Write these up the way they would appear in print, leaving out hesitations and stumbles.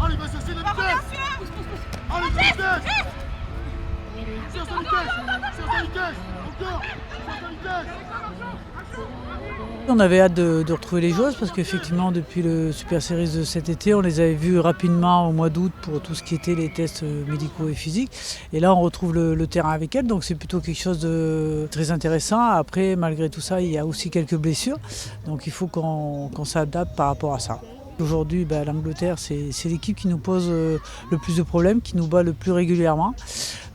Allez, vas-y, c'est la vitesse. Allez, c'est la vitesse. C'est la vitesse. Encore. C'est la vitesse. On avait hâte de retrouver les joueuses parce qu'effectivement depuis le Super Series de cet été, on les avait vues rapidement au mois d'août pour tout ce qui était les tests médicaux et physiques. Et là on retrouve le terrain avec elles, donc c'est plutôt quelque chose de très intéressant. Après malgré tout ça, il y a aussi quelques blessures, donc il faut qu'on s'adapte par rapport à ça. Aujourd'hui, l'Angleterre, c'est l'équipe qui nous pose le plus de problèmes, qui nous bat le plus régulièrement.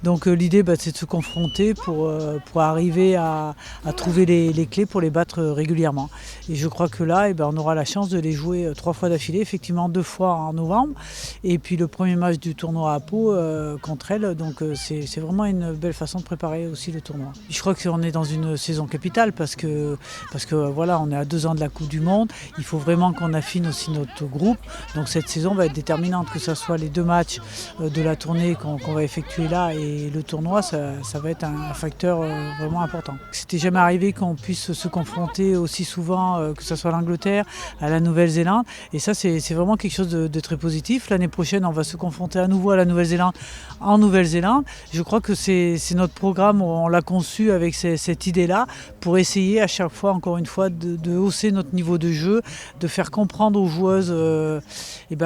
Donc l'idée, c'est de se confronter pour arriver à trouver les clés pour les battre régulièrement. Et je crois que là, on aura la chance de les jouer 3 fois d'affilée, effectivement 2 fois en novembre. Et puis le premier match du tournoi à Pau contre elles. Donc c'est vraiment une belle façon de préparer aussi le tournoi. Je crois qu'on est dans une saison capitale parce que voilà, on est à 2 ans de la Coupe du Monde. Il faut vraiment qu'on affine aussi notre groupe. Donc cette saison va être déterminante, que ce soit les 2 matchs de la tournée qu'on va effectuer là et le tournoi, ça va être un facteur vraiment important. C'était jamais arrivé qu'on puisse se confronter aussi souvent, que ce soit à l'Angleterre, à la Nouvelle-Zélande. Et ça, c'est vraiment quelque chose de très positif. L'année prochaine, on va se confronter à nouveau à la Nouvelle-Zélande en Nouvelle-Zélande. Je crois que c'est notre programme, on l'a conçu avec cette idée-là pour essayer à chaque fois, encore une fois, de hausser notre niveau de jeu, de faire comprendre aux joueuses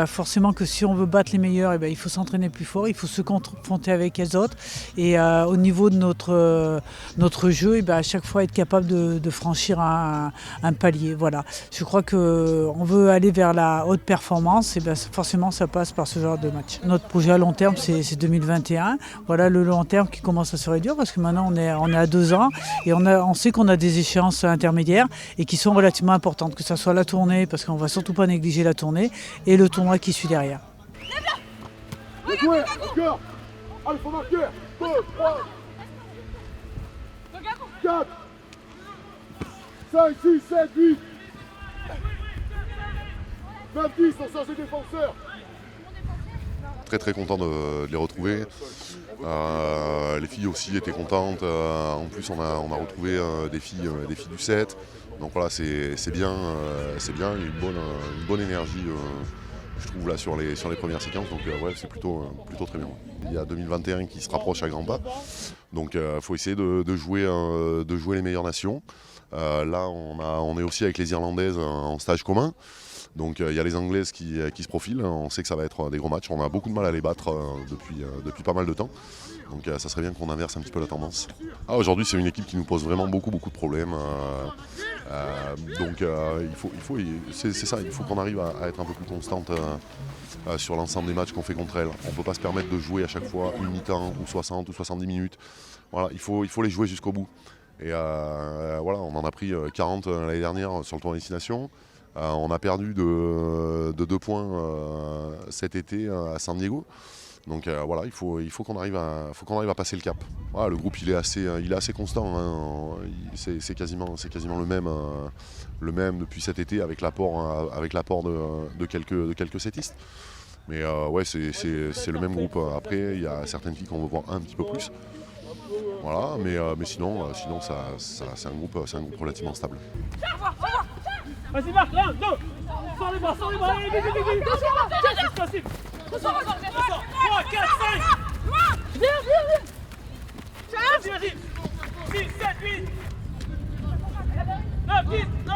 forcément que si on veut battre les meilleurs, il faut s'entraîner plus fort, il faut se confronter avec les autres. Et au niveau de notre jeu, à chaque fois être capable de franchir un palier. Voilà. Je crois qu'on veut aller vers la haute performance, et forcément ça passe par ce genre de match. Notre projet à long terme, c'est 2021. Voilà le long terme qui commence à se réduire parce que maintenant on est à 2 ans et on sait qu'on a des échéances intermédiaires et qui sont relativement importantes, que ce soit la tournée, parce qu'on ne va surtout pas négliger la tournée, et le tournoi qui suit derrière. Jouez, encore. Allez, faut marquer. 2, 3, 4, 5, 6, 7, 8, 9, 10, on change les défenseurs. Très content de les retrouver. Les filles aussi étaient contentes. En plus, on a retrouvé des filles du 7. Donc voilà, c'est bien. Il y a une bonne énergie, je trouve, là sur les premières séquences. Donc c'est plutôt très bien. Il y a 2021 qui se rapproche à grands pas. Donc il faut essayer de jouer les meilleures nations. Là, on est aussi avec les Irlandaises en stage commun. Donc il y a les Anglaises qui se profilent. On sait que ça va être des gros matchs. On a beaucoup de mal à les battre depuis pas mal de temps. Donc ça serait bien qu'on inverse un petit peu la tendance. Aujourd'hui, c'est une équipe qui nous pose vraiment beaucoup de problèmes. Il faut qu'on arrive à être un peu plus constante sur l'ensemble des matchs qu'on fait contre elles. On ne peut pas se permettre de jouer à chaque fois une mi-temps ou 60 ou 70 minutes. Voilà, il faut les jouer jusqu'au bout. Et on en a pris 40 l'année dernière sur le tournoi Destination. On a perdu de 2 points cet été à San Diego. Donc il faut qu'on arrive à passer le cap. Voilà, le groupe il est assez constant. Hein. C'est quasiment le même depuis cet été avec l'apport de quelques settistes. Mais c'est le même groupe. Après il y a certaines filles qu'on veut voir un petit peu plus. Voilà, mais sinon c'est un groupe relativement stable. Vas-y Marc, 1, 2, sors les bras, allez, vite, c'est facile. 3, 4, 5. Viens. Vas-y. 6, 7, 8. 9, 10, 9.